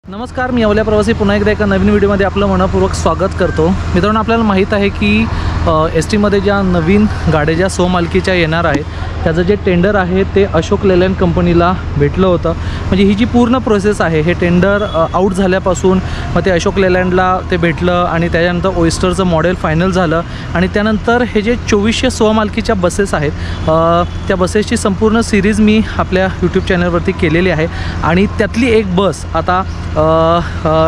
नमस्कार, मी अवल्या प्रवासी पुन्हा एकदा एका नवीन व्हिडिओमध्ये आपलं मनपूर्वक स्वागत करतो। मित्रांनो, आपल्याला माहीत आहे की एस टीमध्ये ज्या नवीन गाड्या ज्या स्वमालकीच्या येणार आहेत त्याचं जे टेंडर आहे ते अशोक लेलँड कंपनीला भेटलं होतं। म्हणजे ही जी पूर्ण प्रोसेस आहे, हे टेंडर आउट झाल्यापासून मग ते अशोक लेलँडला ते भेटलं आणि त्याच्यानंतर ओयस्टरचं मॉडेल फायनल झालं आणि त्यानंतर हे जे 2400 स्वमालकीच्या बसेस आहेत त्या बसेसची संपूर्ण सिरीज मी आपल्या यूट्यूब चॅनलवरती केलेली आहे आणि त्यातली एक बस आता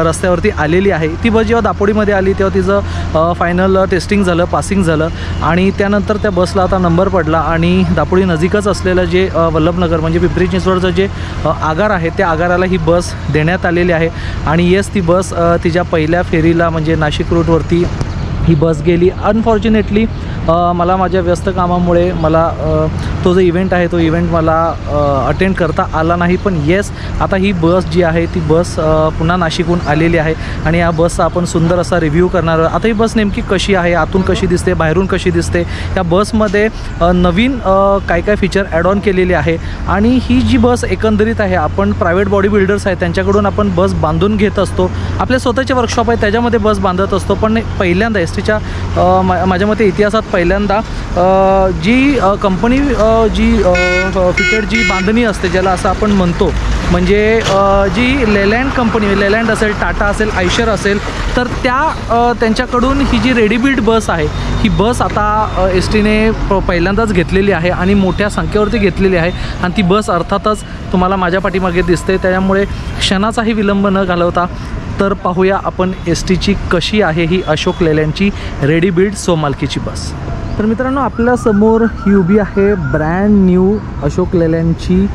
रस्त्यावरती आलेली आहे। ती बस जेव्हा दापोडीमध्ये आली तेव्हा तिचं फायनल टेस्टिंग झालं, पासिंग झालं आणि त्यानंतर त्या बसला आता नंबर पडला आणि दापोडी नजीकच असलेलं जे वल्लभनगर म्हणजे पिंपरी चिंचवडचं जे आगार आहे त्या आगाराला ही बस देण्यात आलेली आहे। आणि येस, ती बस तिच्या पहिल्या फेरीला म्हणजे नाशिक रूटवरती ही बस गेली। अनफॉर्च्युनेटली मला माझ्या व्यस्त कामामुळे मला तो जो इव्हेंट आहे तो इव्हेंट मला अटेंड करता आला नाही। पण येस, आता ही बस जी आहे ती बस पुन्हा नाशिकहून आलेली आहे आणि या बसचा आपण सुंदर असा रिव्ह्यू करणार आहोत। आता ही बस नेमकी कशी आहे, आतून कशी दिसते, बाहेरून कशी दिसते, या बसमध्ये नवीन काय काय फीचर ॲड ऑन केलेली आहे आणि ही जी बस एकंदरीत आहे, आपण प्रायव्हेट बॉडी बिल्डर्स आहेत त्यांच्याकडून आपण बस बांधून घेत असतो, आपल्या स्वतःचे वर्कशॉप आहे त्याच्यामध्ये बस बांधत असतो। पण पहिल्यांदा एस टीच्या माझ्या मते इतिहासात पहिल्यांदा जी कंपनी जी फिटेड जी बांधणी असते ज्याला असं आपण म्हणतो, म्हणजे जी लेलँड कंपनी, लेलँड असेल, टाटा असेल, आयशर असेल, तर त्यांच्याकडून ही जी रेडी बिल्ड बस आहे ही बस आता एस टीने पहिल्यांदाच घेतलेली आहे आणि मोठ्या संख्येवरती घेतलेली आहे आणि ती बस अर्थातच तुम्हाला माझ्या पाठीमागे दिसते। त्यामुळे क्षणाचाही विलंब न घालवता तर पाहूया आपण एस टीची कशी आहे ही अशोक लेलँडची रेडी बिल्ड स्वमालकीची बस। तर मित्रांनो, आपल्यासमोर ही उभी आहे ब्रँड न्यू अशोक लेलँडची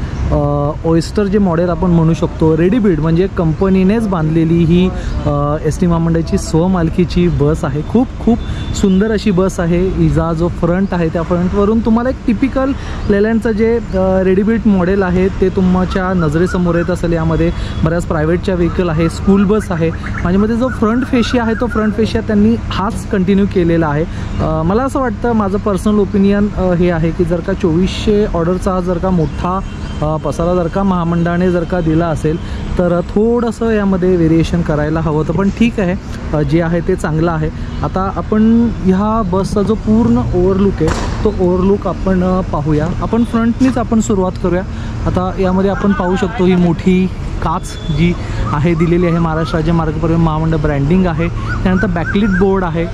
ओयस्टर जे मॉडेल आपण म्हणू शकतो, रेडी बिल्ड म्हणजे कंपनीनेच बांधलेली ही एस टी महामंडळाची स्वमालकीची बस आहे। खूप सुंदर अशी बस आहे। हिचा जो फ्रंट आहे त्या फ्रंटवरून तुम्हाला एक टिपिकल लेलँडचं जे रेडी बिल्ड मॉडेल आहे ते तुमच्या नजरेसमोर येत असेल। यामध्ये बऱ्याच प्रायव्हेटच्या व्हेकल आहे, स्कूल बस आहे। माझ्यामध्ये जो फ्रंट फेशिया आहे तो फ्रंट फेशिया त्यांनी हाच कंटिन्यू केलेला आहे। मला असं वाटतं, माझं पर्सनल ओपिनियन हे आहे की जर का 2400 ऑर्डरचा जर का मोठा पसारा जर का महामंडळाने जर का दिला असेल तर थोडंसं यामध्ये व्हेरिएशन करायला हवं होतं, पण ठीक आहे, जे आहे ते चांगलं आहे। आता आपण ह्या बसचा जो पूर्ण ओव्हरलुक आहे तो ओव्हरलुक आपण पाहूया। आपण फ्रंटनीच आपण सुरुवात करूया। आता यामध्ये आपण पाहू शकतो ही मोठी काच जी आहे दिलेली आहे, महाराष्ट्र राज्य मार्ग परिवहन महामंडळ ब्रँडिंग आहे, त्यानंतर बॅकलिट बोर्ड आहे,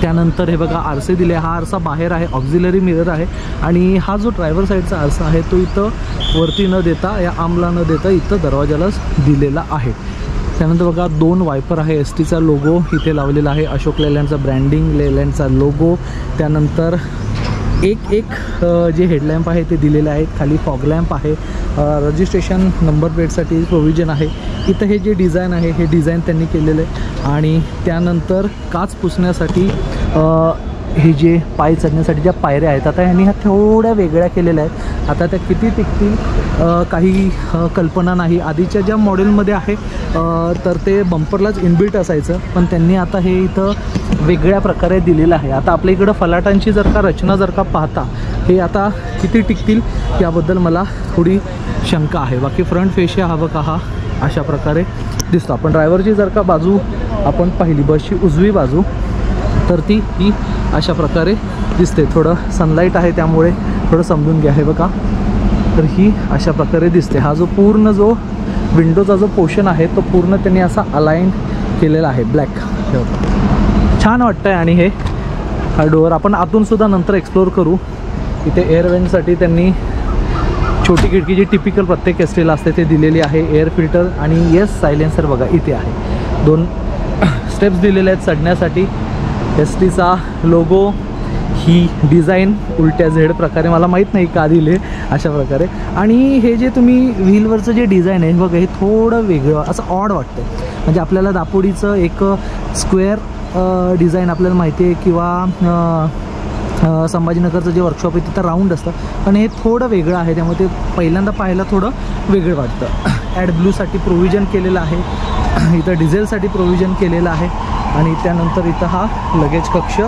त्यानंतर हे बघा आरसे दिले, हा आरसा बाहेर आहे, ऑक्झिलरी मिरर आहे आणि हा जो ड्रायव्हर साईडचा आरसा आहे तो इथं वरती न देता या आमला न देता इथं दरवाजालाच दिलेला आहे। त्यानंतर बघा 2 वायपर आहे, एस टीचा लोगो इथे लावलेला आहे, अशोक लेलँडचा ब्रँडिंग, लेलँडचा लोगो, त्यानंतर एक जे हेडलॅम्प आहे ते दिलेले आहेत, खाली फॉग लॅम्प आहे, रजिस्ट्रेशन नंबर प्लेटसाठी प्रोव्हिजन आहे। इथं हे जे डिझाईन आहे हे डिझाईन त्यांनी केलेलं आहे आणि त्यानंतर काच पुसण्यासाठी हे जे पाय चढण्यासाठी ज्या पायऱ्या आहेत आता ह्यांनी ह्या थोड्या वेगळ्या केलेल्या आहेत। आता त्या किती टिकतील काही कल्पना नाही। आधीच्या ज्या मॉडेलमध्ये आहे तर ते बंपरलाच इनबिल्ट असायचं, पण त्यांनी आता हे इथं वेगळ्या प्रकारे दिलेलं आहे। आता आपल्या इकडं फलाटांची जर का रचना जर का पाहता हे आता किती टिकतील याबद्दल मला थोडी शंका आहे। बाकी फ्रंट फेशिया हा बघा हा अशा प्रकारे दिसतो। आपण ड्रायव्हरची जर का बाजू आपण पाहिली, बसची उजवी बाजू, तर ती ही अशा प्रकारे दिसते। थोडं सनलाईट आहे त्यामुळे थोडं समजून घ्या। हे बघा, तर ही अशा प्रकारे दिसते। हा जो पूर्ण जो विंडोचा जो पोर्शन आहे तो पूर्ण त्यांनी असा अलाइन केलेला आहे, ब्लॅक। छान वाटतं आहे आणि हा डोअर आपण आतूनसुद्धा नंतर एक्सप्लोर करू। इथे एअर वेंटसाठी त्यांनी छोटी खिडकी जी टिपिकल प्रत्येक एस टीला असते ते दिलेली आहे, एअर फिल्टर आणि येस सायलेन्सर बघा इथे आहे। 2 स्टेप्स दिलेले आहेत चढण्यासाठी। एस टीचा लोगो, ही डिझाईन उलट्या झेड प्रकारे, मला माहीत नाही का दिले अशा प्रकारे। आणि हे जे तुम्ही व्हीलवरचं जे डिझाईन आहे बघा हे थोडं वेगळं असं ऑड वाटतं। म्हणजे आपल्याला दापोडीचं एक स्क्वेअर डिझाईन आपल्याला माहिती आहे किंवा संभाजीनगरचं जे वर्कशॉप आहे तिथं राऊंड असतं, पण हे थोडं वेगळं आहे त्यामुळे ते पहिल्यांदा पाहायला थोडं वेगळं वाटतं। ॲड ब्लूसाठी प्रोव्हिजन केलेलं आहे, इथं डिझेलसाठी प्रोव्हिजन केलेलं आहे आणि त्यानंतर इथं हा लगेज कक्ष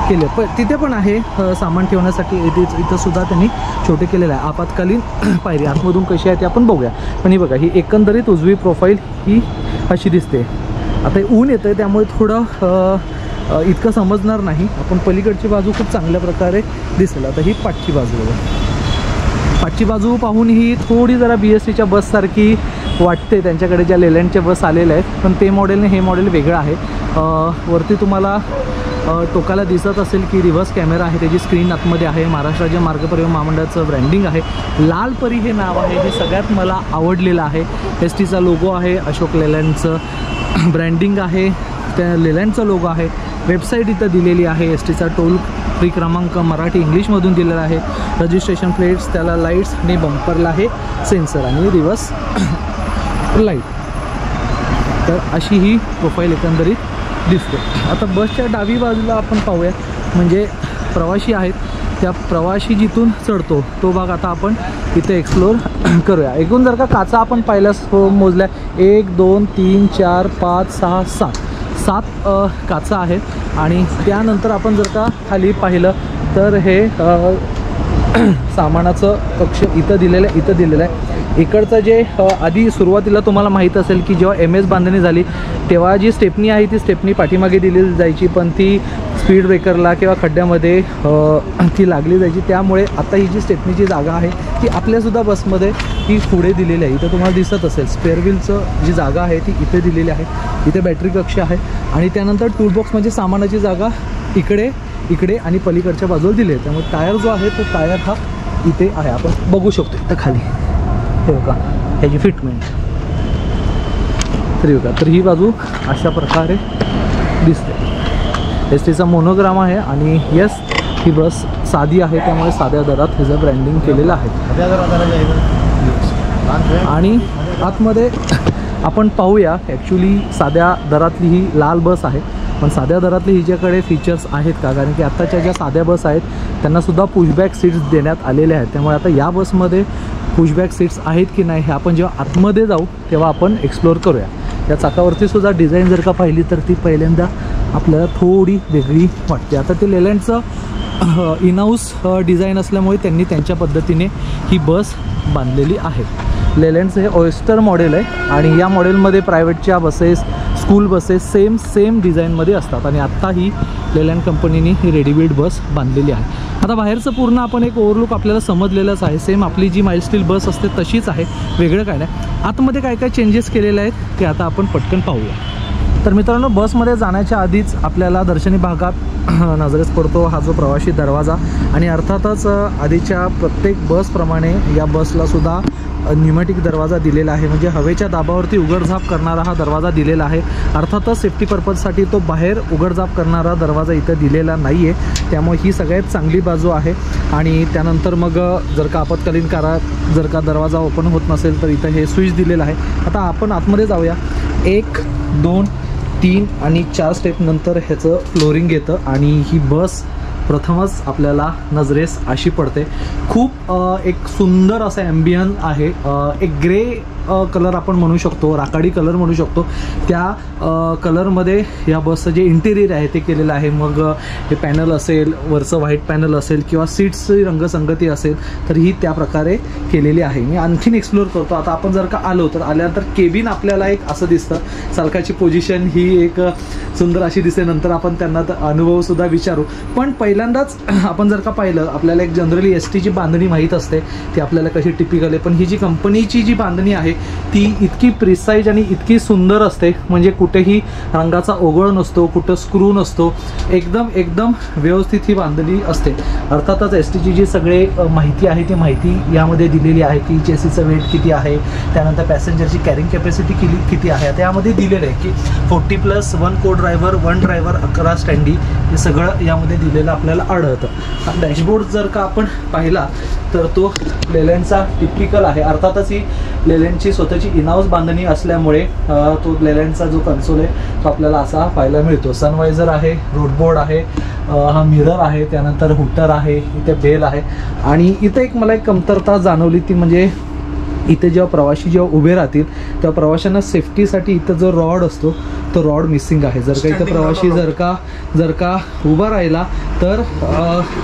केले. पण तिथे पण आहे सामान ठेवण्यासाठी. इथं सुद्धा त्यांनी छोटे केलेलं आहे. आपत्कालीन पायरी आतमधून कशी आहे ते आपण बघूया. पण ही बघा, ही एकंदरीत उजवी प्रोफाईल ही अशी दिसते. आता ऊन येतं त्यामुळे थोडं इतकं समजणार नाही. आपण पलीकडची बाजू खूप चांगल्या प्रकारे दिसेल. आता ही पाठची बाजू बघा. पाठची बाजू पाहून ही थोडी जरा BSTच्या बससारखी वाटते. त्यांच्याकडे ज्या लेलँडच्या बस आलेल्या आहेत, पण ते मॉडेलने हे मॉडेल वेगळं आहे. वरती तुम्हाला टोकाला दिसत असेल की रिव्हर्स कॅमेरा आहे. त्याची स्क्रीन आतमध्ये आहे. महाराष्ट्र राज्य मार्ग परिवहन महामंडळाचं ब्रँडिंग आहे. लालपरी हे नाव आहे. हे सगळ्यात मला आवडलेलं आहे. STचा लोगो आहे. अशोक लेलँडचं ब्रँडिंग आहे. त्या लेलँडचा लोगो आहे. वेबसाईट इथं दिलेली आहे. STचा टोल फ्री क्रमांक मराठी इंग्लिशमधून दिलेला आहे. रजिस्ट्रेशन प्लेट्स, त्याला लाईट्स आणि बंपरला आहे सेन्सर आणि रिव्हर्स लाईट. तर अशी ही प्रोफाईल एकंदरीत दिसते. आता बसच्या डावी बाजूला आपण पाहूया, म्हणजे प्रवासी आहेत. त्या प्रवासी जिथून चढतो तो भाग आता आपण इथे एक्सप्लोर करूया. एकूण जर का काचा आपण पाहिल्यास मोजल्या 1 2 3 4 5 6 7 काचा आहेत. आणि त्यानंतर आपण जर का खाली पाहिलं तर हे सामानाचं कक्ष इथं दिलेलं आहे. इकडचं जे आधी सुरुवातीला तुम्हाला माहीत असेल की जेव्हा MS बांधणी झाली तेव्हा जी स्टेपनी आहे ती स्टेपनी पाठीमागे दिली जायची, पण ती स्पीड ब्रेकरला किंवा खड्ड्यामध्ये ती लागली जायची. त्यामुळे आता ही जी स्टेपनीची जागा आहे ती आपल्यासुद्धा बसमध्ये ही पुढे दिलेली आहे. इथं तुम्हाला दिसत असेल स्पेअर व्हीलचं जी जागा आहे ती इथे दिलेली आहे. इथे बॅटरी कक्ष आहे आणि त्यानंतर टूलबॉक्स म्हणजे सामानाची जागा इकडे आणि पलीकडच्या बाजूला दिली आहे. त्यामुळे टायर जो आहे तो टायर हा इथे आहे. आपण बघू शकतो इथं खाली हे बघा ह्याची फिटमेंट. तरी बघा, तर ही बाजू अशा प्रकारे दिसते. STचा मोनोग्राम आहे आणि येस ही बस साधी आहे त्यामुळे साध्या दरात ह्याचं ब्रँडिंग केलेलं आहे. आणि आतमध्ये आपण पाहूया. ॲक्च्युली साध्या दरातली ही लाल बस आहे, पण साध्या दरातली हिच्याकडे फीचर्स आहेत का? कारण की आत्ताच्या ज्या साध्या बस आहेत त्यांनासुद्धा पुशबॅक सीट्स देण्यात आलेले आहेत. त्यामुळे आता या बसमध्ये पुशबॅक सीट्स आहेत की नाही हे आपण जेव्हा आतमध्ये जाऊ तेव्हा आपण एक्सप्लोअर करूया. या चाकावरती सुद्धा डिझाईन जर का पाहिली तर ती पहिल्यांदा आपल्याला थोडी वेगळी वाटते. आता ते लेलँडचं इनहाऊस डिझाईन असल्यामुळे त्यांनी त्यांच्या पद्धतीने ही बस बांधलेली आहे. लेलँडचं हे ऑयस्टर मॉडेल आहे आणि या मॉडेलमध्ये प्रायव्हेटच्या बसेस, स्कूल बसेस सेम डिझाईनमध्ये असतात. आणि आत्ता ही लेलँड कंपनीने ही रेडीमेड बस बांधलेली आहे. आता बाहेरचं पूर्ण आपण एक ओव्हरलुक आपल्याला समजलेलंच आहे. सेम आपली जी माइलस्टील बस असते तशीच आहे, वेगळं काय नाही. आतमध्ये काय काय चेंजेस केलेले आहेत ते आता आपण पटकन पाहूया. तर मित्रांनो, बसमध्ये जाण्याच्या आधीच आपल्याला दर्शनी भागात नजरेस पडतो हा जो प्रवासी दरवाजा. आणि अर्थातच आधीच्या प्रत्येक बसप्रमाणे या बसलासुद्धा न्यूमॅटिक दरवाजा दिलेला आहे. म्हणजे हवेच्या दाबावरती उघडझाप करणारा हा दरवाजा दिलेला आहे. अर्थातच सेफ्टी पर्पजसाठी तो बाहेर उघडझाप करणारा दरवाजा इथं दिलेला नाही आहे. त्यामुळे ही सगळ्यात चांगली बाजू आहे. आणि त्यानंतर मग जर का आपत्कालीन काळात जर का दरवाजा ओपन होत नसेल तर इथं हे स्विच दिलेलं आहे. आता आपण आतमध्ये जाऊया. 1 2 3 आणि 4 स्टेप नंतर ह्याचं फ्लोरिंग येतं आणि ही बस प्रथमच आपल्याला नजरेस अशी पडते. खूप एक सुंदर असं ॲम्बियन आहे. एक ग्रे कलर आपण म्हणू शकतो, राखाडी कलर म्हणू शकतो. त्या कलरमध्ये या बसचं जे इंटेरियर आहे ते केलेलं आहे. मग हे पॅनल असेल, वरचं व्हाईट पॅनल असेल किंवा सीट्सची रंगसंगती असेल तर ही त्या प्रकारे केलेली आहे. मी आणखीन एक्सप्लोर करतो. आता आपण जर का आल्यानंतर केबिन आपल्याला एक असं दिसतं. चालकाची पोझिशन ही एक सुंदर अशी दिसते. नंतर आपण त्यांना अनुभवसुद्धा विचारू. पण पहिल्यांदाच आपण जर का पाहिलं, आपल्याला एक जनरली STची बांधणी माहीत असते ती आपल्याला कशी टिपिकल आहे. पण ही जी कंपनीची जी बांधणी आहे ती इतकी प्रिसाईज आणि इतकी सुंदर असते. म्हणजे कुठेही रंगाचा ओघळ नसतो, कुठं स्क्रू नसतो. एकदम व्यवस्थित ही बांधणी असते. अर्थातच STची जी सगळे माहिती आहे ती माहिती यामध्ये दिलेली आहे की चेसीचं वेट किती आहे, त्यानंतर पॅसेंजरची कॅरिंग कॅपॅसिटी किती आहे. त्यामध्ये दिलेलं आहे की 40+1 को ड्रायव्हर, 1 ड्रायव्हर, 11 स्टँडी, हे सगळं यामध्ये दिलेलं आपल्याला आढळतं. हा डॅशबोर्ड जर का आपण पाहिला तर तो लेलँडचा टिपिकल आहे. अर्थातच ही लेलँडची स्वतःची इनहाऊस बांधणी असल्यामुळे तो लेलँडचा जो कन्सोल आहे तो आपल्याला असा पाहायला मिळतो. सनवायझर आहे, रोडबोर्ड आहे, हा मिरर आहे, त्यानंतर हुटर आहे, इथे बेल आहे. आणि इथे मला एक कमतरता जाणवली ती म्हणजे इथे जेव्हा प्रवासी उभे राहतील तेव्हा प्रवाशांना सेफ्टीसाठी इथं जो रॉड असतो तो रॉड मिसिंग आहे. जर का इथं प्रवासी जर का उभा राहिला तर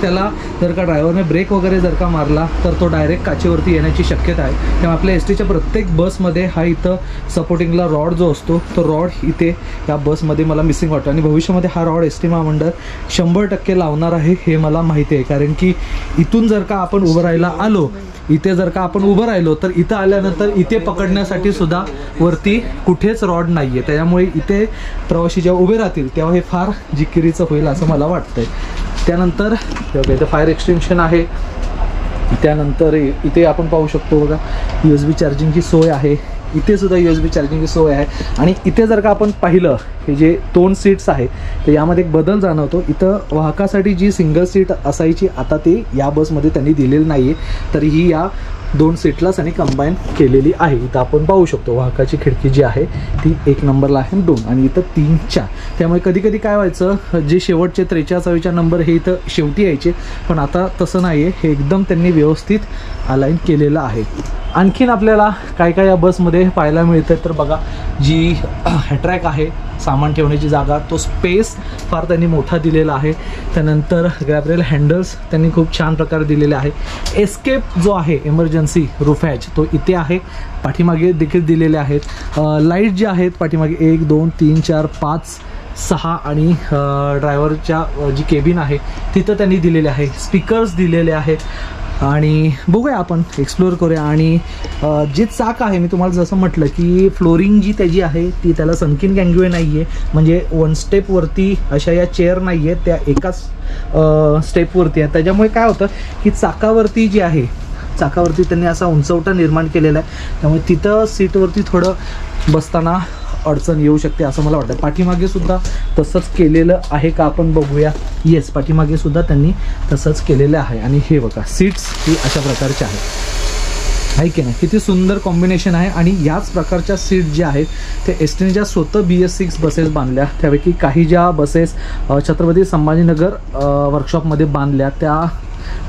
त्याला जर का ड्रायव्हरने ब्रेक वगैरे जर का मारला तर तो डायरेक्ट काचेवरती येण्याची शक्यता आहे. त्यामुळे आपल्या एस टीच्या प्रत्येक बसमध्ये हा इथं सपोर्टिंगला रॉड जो असतो तो रॉड इथे या बसमध्ये मला मिसिंग वाटतो. आणि भविष्यामध्ये हा रॉड एस टी महामंडळ 100% लावणार आहे हे मला माहिती आहे. कारण की इथून जर का आपण उभं राहायला आलो, इथे जर का आपण उभं राहिलो तर इथं आल्यानंतर इथे पकडण्यासाठी सुद्धा वरती कुठेच रॉड नाही आहे. त्यामुळे इथे प्रवासी जेव्हा उभे राहतील तेव्हा हे फार जिकिरीचं होईल असं मला वाटतंय. त्यानंतर इथं फायर एक्सटेन्शन आहे. त्यानंतर इथे आपण पाहू शकतो बघा USB चार्जिंगची सोय आहे. इथे सुद्धा USB चार्जिंगची सोय आहे. आणि इथे जर का आपण पाहिलं हे जे 2 सीट्स आहे तर यामध्ये एक बदल जाणवतो. इथं वाहकासाठी जी सिंगल सीट असायची आता ते या बसमध्ये त्यांनी दिलेली नाही आहे. तरीही या 2 सीटलाच आणि कंबाईन केलेली आहे. इथं आपण पाहू शकतो वाहकाची खिडकी जी आहे ती 1 नंबरला आहे 2 आणि इथं 3, 4. त्यामुळे कधी कधी काय व्हायचं, जे शेवटचे 43 नंबर हे इथं शेवटी यायचे, पण आता तसं नाही आहे. हे एकदम त्यांनी व्यवस्थित अलाइन केलेलं आहे. आणखीन आपल्याला काय काय या बसमध्ये पाहायला मिळतं तर बघा जी हॅट्रॅक आहे, सामान ठेवण्याची जागा, तो स्पेस फार त्यांनी मोठा दिलेला आहे. त्यानंतर ग्रॅब हँडल्स त्यांनी खूप छान प्रकारे दिलेले आहे. एस्केप जो आहे इमर्जन्सी रूफ हॅच तो इथे आहे. पाठीमागे देखील दिलेले आहेत. लाईट जे आहेत पाठीमागे 1, 2, 3, 4, 5, 6 आणि ड्रायव्हरच्या जी केबिन आहे तिथं त्यांनी दिलेले आहे. स्पीकर्स दिलेले आहेत. आणि बघूया आपण एक्सप्लोअर करूया. आणि जे चाक आहे मी तुम्हाला जसं म्हटलं की फ्लोरिंग जी त्याची आहे ती त्याला सनकिन गँगवे नाही आहे. म्हणजे 1 स्टेपवरती अशा या चेअर नाही आहेत, त्या एकाच स्टेपवरती आहे. त्याच्यामुळे काय होतं की चाकावरती जी आहे चाकावरती त्यांनी असा उंचवटा निर्माण केलेला आहे. त्यामुळे तिथं सीटवरती थोडं बसताना अडचण येऊ शकते असं मला वाटतं. पाठीमागे सुद्धा तसंच केलेलं आहे का आपण बघूया. येस, पाठीमागे सुद्धा त्यांनी तसंच केलेलं आहे. आणि हे बघा सीट्स ही अशा प्रकारच्या आहे की नाही, किती सुंदर कॉम्बिनेशन आहे. आणि याच प्रकारच्या सीट ज्या आहेत ते एस टीने ज्या स्वतः BS6 बसेस बांधल्या त्यापैकी काही ज्या बसेस छत्रपती संभाजीनगर वर्कशॉपमध्ये बांधल्या त्या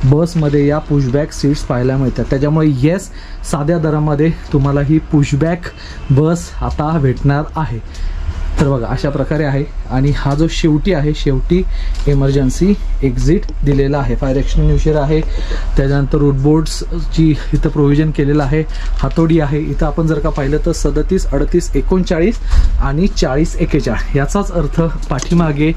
बसमध्ये या पुशबॅक सीट्स पाहायला मिळतात. त्याच्यामुळे येस, साध्या दरामध्ये तुम्हाला ही पुशबॅक बस आता भेटणार आहे. तर बघा अशा प्रकारे आहे. आणि हा जो शेवटी आहे शेवटी इमर्जन्सी एक्झिट दिलेला आहे. फायर एक्सटिंग्विशर आहे. त्याच्यानंतर रूटबोर्ड्सची इथं प्रोव्हिजन केलेलं आहे. हातोडी आहे. इथं आपण जर का पाहिलं तर 37, 38, 39 आणि 40, 41. याचाच अर्थ पाठीमागे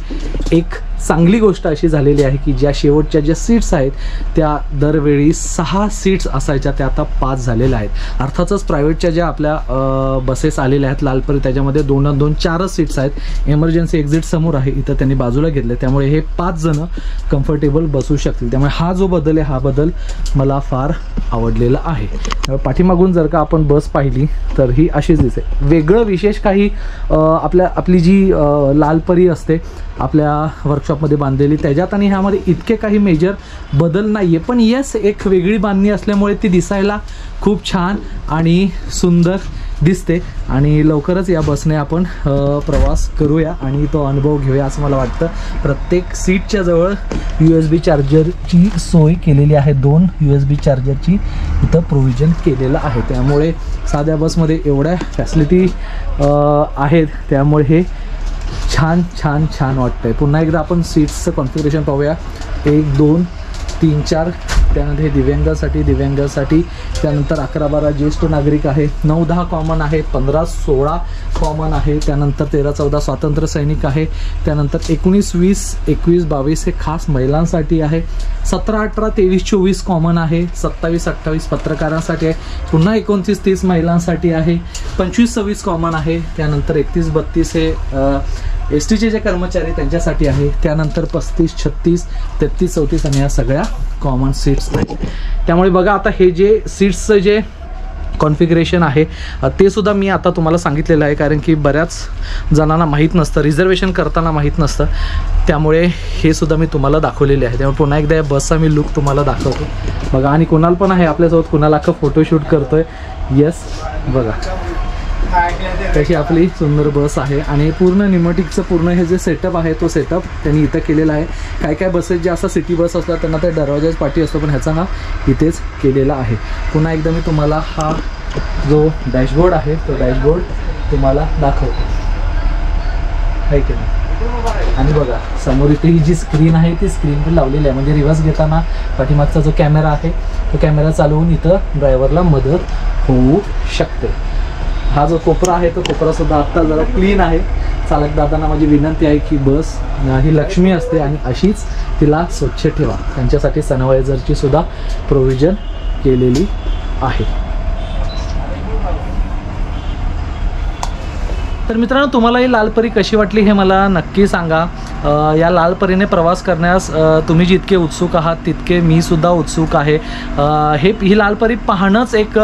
एक चांगली गोष्ट अशी झालेली आहे की ज्या शेवटच्या ज्या सीट्स आहेत त्या दरवेळी 6 सीट्स असायच्या त्या आता 5 झालेल्या आहेत. अर्थातच प्रायव्हेटच्या ज्या आपल्या बसेस आलेल्या आहेत लालपरी त्याच्यामध्ये 2-2, 4 सीट्स आहेत. इमर्जन्सी एक्झिट समोर आहे, इथं त्यांनी बाजूला घेतले. त्यामुळे हे 5 जण कम्फर्टेबल बसू शकतील. त्यामुळे हा जो बदल आहे हा बदल मला फार आवडलेला आहे. पाठीमागून जर का आपण बस पाहिली तर ही अशीच दिसते. वेगळं विशेष काही आपली जी लालपरी असते आपल्या वर्कशॉपमध्ये बांधलेली त्याच्यात आणि ह्यामध्ये इतके काही मेजर बदल नाही आहे. पण येस, एक वेगळी बांधणी असल्यामुळे ती दिसायला खूप छान आणि सुंदर दिसते. आणि लवकरच या बसने आपण प्रवास करूया आणि तो अनुभव घेऊया असं मला वाटतं. प्रत्येक सीटच्या जवळ USB चार्जरची सोय केलेली आहे. 2 USB चार्जरची इथं प्रोव्हिजन केलेलं आहे. त्यामुळे साध्या बसमध्ये एवढ्या फॅसिलिटी आहेत त्यामुळे हे छान छान छान वाटतंय. पुन्हा एकदा आपण सीट्सचं कॉन्फिगरेशन पाहूया. 1, 2, 3, 4. त्यानंतर हे दिव्यांगासाठी त्यानंतर 11-12 ज्येष्ठ नागरिक आहे. 9-10 कॉमन आहे. 15-16 कॉमन आहे. त्यानंतर 13-14 स्वातंत्र्य सैनिक आहे. त्यानंतर 19-20, 21-22 हे खास महिलांसाठी आहे. 17-18, 23-24 कॉमन आहे. 27-28 पत्रकारांसाठी आहे. पुन्हा 29-30 महिलांसाठी आहे. 25-26 कॉमन आहे. त्यानंतर 31-32 हे एस टीचे जे कर्मचारी त्यांच्यासाठी आहे. त्यानंतर 35-36, 33-34 आणि या सगळ्या कॉमन सीट्स आहेत. त्यामुळे बघा आता हे जे सीट्सचं जे कॉन्फिगरेशन आहे ते सुद्धा मी आता तुम्हाला सांगितलेलं आहे. कारण की बऱ्याच जणांना माहीत नसतं, रिझर्वेशन करताना माहीत नसतं. त्यामुळे हे सुद्धा मी तुम्हाला दाखवलेले आहे. त्यामुळे पुन्हा एकदा या बसचा मी लुक तुम्हाला दाखवतो बघा. आणि कुणाल पण आहे आपल्यासोबत, कुणाल अख्खा फोटोशूट करतोय. येस, बघा त्याची आपली सुंदर बस आहे. आणि पूर्ण निमोटिकचं पूर्ण हे जे सेटअप आहे तो सेटअप त्यांनी इथं केलेला आहे. काय काय बसेस जे असं सिटी बस असतात त्यांना ते दरवाजाच पाठी असतो, पण ह्याचा हा इथेच केलेला आहे. पुन्हा एकदा मी तुम्हाला हा जो डॅशबोर्ड आहे तो डॅशबोर्ड तुम्हाला दाखवतो. आहे की नाही. आणि बघा समोर इथे ही जी स्क्रीन आहे ती स्क्रीन पण लावलेली आहे, म्हणजे रिव्हर्स घेताना पाठीमागचा जो कॅमेरा आहे तो कॅमेरा चालवून इथं ड्रायव्हरला मदत होऊ शकते. हा जो कोपरा आहे तो कोपरासुद्धा आत्ता जरा क्लीन आहे. चालक दादांना माझी विनंती आहे की बस ही लक्ष्मी असते आणि अशीच तिला स्वच्छ ठेवा. त्यांच्यासाठी सनवायझरची सुद्धा प्रोव्हिजन केलेली आहे. तर मित्रांनो, तुम्हाला ही लाल परी कशी वाटली हे मला नक्की सांगा. या लाल परीने प्रवास करण्यास तुम्ही जितके उत्सुक आहात तितके मी सुद्धा उत्सुक आहे. ही लाल परी पाहणंच एक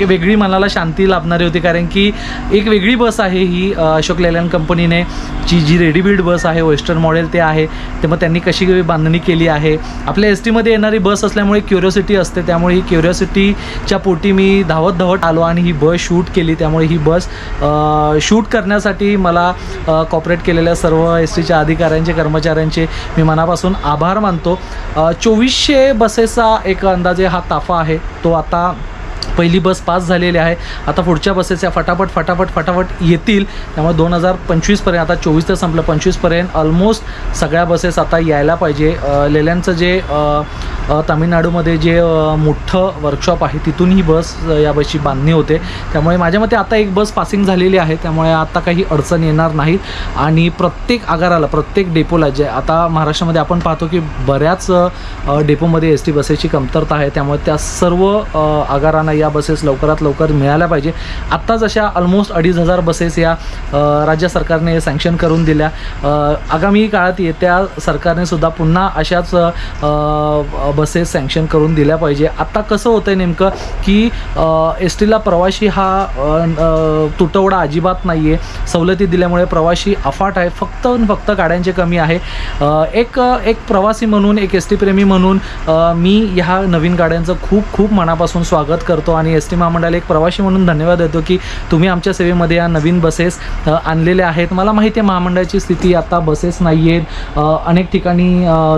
वेगळी मनाला शांती लाभणारी होती, कारण की एक वेगळी बस आहे ही. अशोक लेलँड कंपनीने जी रेडी बिल्ड बस आहे, वेस्टर्न मॉडेल ते आहे. ते मग त्यांनी कशी बांधणी केली आहे. आपल्या एस टीमध्ये येणारी बस असल्यामुळे क्युरिओसिटी असते, त्यामुळे ही क्युरिओसिटीच्या पोटी मी धावत धावत आलो आणि ही बस शूट केली. त्यामुळे ही बस शूट करण्यासाठी मला कॉपरेट केलेल्या सर्व एस टीच्या अधिकाऱ्यांचे, कर्मचाऱ्यांचे मी मनापासून आभार मानतो. 2400 बसेसचा एक अंदाजे हा ताफा आहे. तो आता पहिली बस पास झालेली आहे. आता पुढच्या बसेस या फटाफट येतील. त्यामुळे 2025पर्यंत, आता 24 तर संपलं, 25पर्यंत ऑलमोस्ट सगळ्या बसेस आता यायला पाहिजे. लेलँडचं जे तामिळनाडूमध्ये जे मोठं वर्कशॉप आहे तिथून ही बस, या बसची बांधणी होते. त्यामुळे माझ्या मते आता एक बस पासिंग झालेली आहे, त्यामुळे आता काही अडचण येणार नाही. आणि प्रत्येक आगाराला, प्रत्येक डेपोला, जे आता महाराष्ट्रामध्ये आपण पाहतो की बऱ्याच डेपोमध्ये एस टी बसेसची कमतरता आहे, त्यामुळे त्या सर्व आगारांना या बसेस लवकरात लवकर मिळाल्या पाहिजे. आत्ताच अशा ऑलमोस्ट 2500 बसेस या राज्य सरकारने सँक्शन करून दिल्या. आगामी काळात येत्या सरकारने सुद्धा पुन्हा अशाच बसेस सँक्शन करून दिल्या पाहिजे. आत्ता कसं होतं आहे नेमकं की एस टीला प्रवासी हा तुटवडा अजिबात नाही आहे. सवलती दिल्यामुळे प्रवासी अफाट आहे. फक्त गाड्यांचे कमी आहे. एक प्रवासी म्हणून, एक एस टी प्रेमी म्हणून मी ह्या नवीन गाड्यांचं खूप मनापासून स्वागत करतो आणि एस टी महामंडळाला एक प्रवासी म्हणून धन्यवाद देतो की तुम्ही आमच्या सेवेमध्ये या नवीन बसेस आणलेल्या आहेत. मला माहिती आहे महामंडळाची स्थिती, आता बसेस नाही आहेत. अनेक ठिकाणी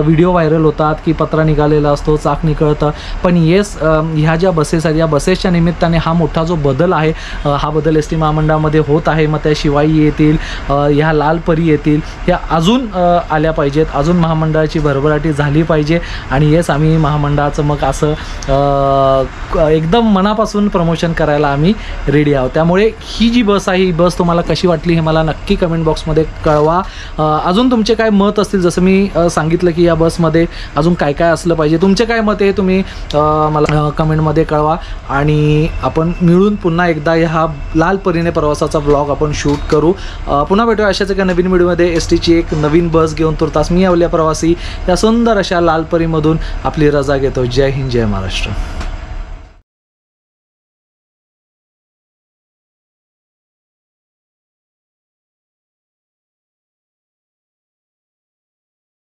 व्हिडिओ व्हायरल होतात की पत्रा निघालेला असतो, चाक निकळतं. पण येस, ह्या ज्या बसेस आहेत या बसेसच्या निमित्ताने हा मोठा जो बदल आहे, हा बदल एस टी महामंडळामध्ये होत आहे. मग त्याशिवाय येतील, ह्या लाल परी येतील, ह्या अजून आल्या पाहिजेत. अजून महामंडळाची भरभराटी झाली पाहिजे. आणि येस, आम्ही महामंडळाचं मग असं एकदम मनापासून प्रमोशन करायला आम्ही रेडी आहोत. त्यामुळे ही जी बस आहे, ही बस तुम्हाला कशी वाटली हे मला नक्की कमेंट बॉक्समध्ये कळवा. अजून तुमचे काय मत असतील, जसं मी सांगितलं की या बसमध्ये अजून काय असलं पाहिजे, तुमचे काय मत आहे तुम्ही मला कमेंटमध्ये कळवा. आणि आपण मिळून पुन्हा एकदा ह्या लाल परीने प्रवासाचा ब्लॉग आपण शूट करू. पुन्हा भेटूया अशाच एका नवीन व्हिडिओमध्ये. एस टीची एक नवीन बस घेऊन तुर्तास मी अवल्या प्रवासी या सुंदर अशा लाल परीमधून आपली रजा घेतो. जय हिंद, जय महाराष्ट्र.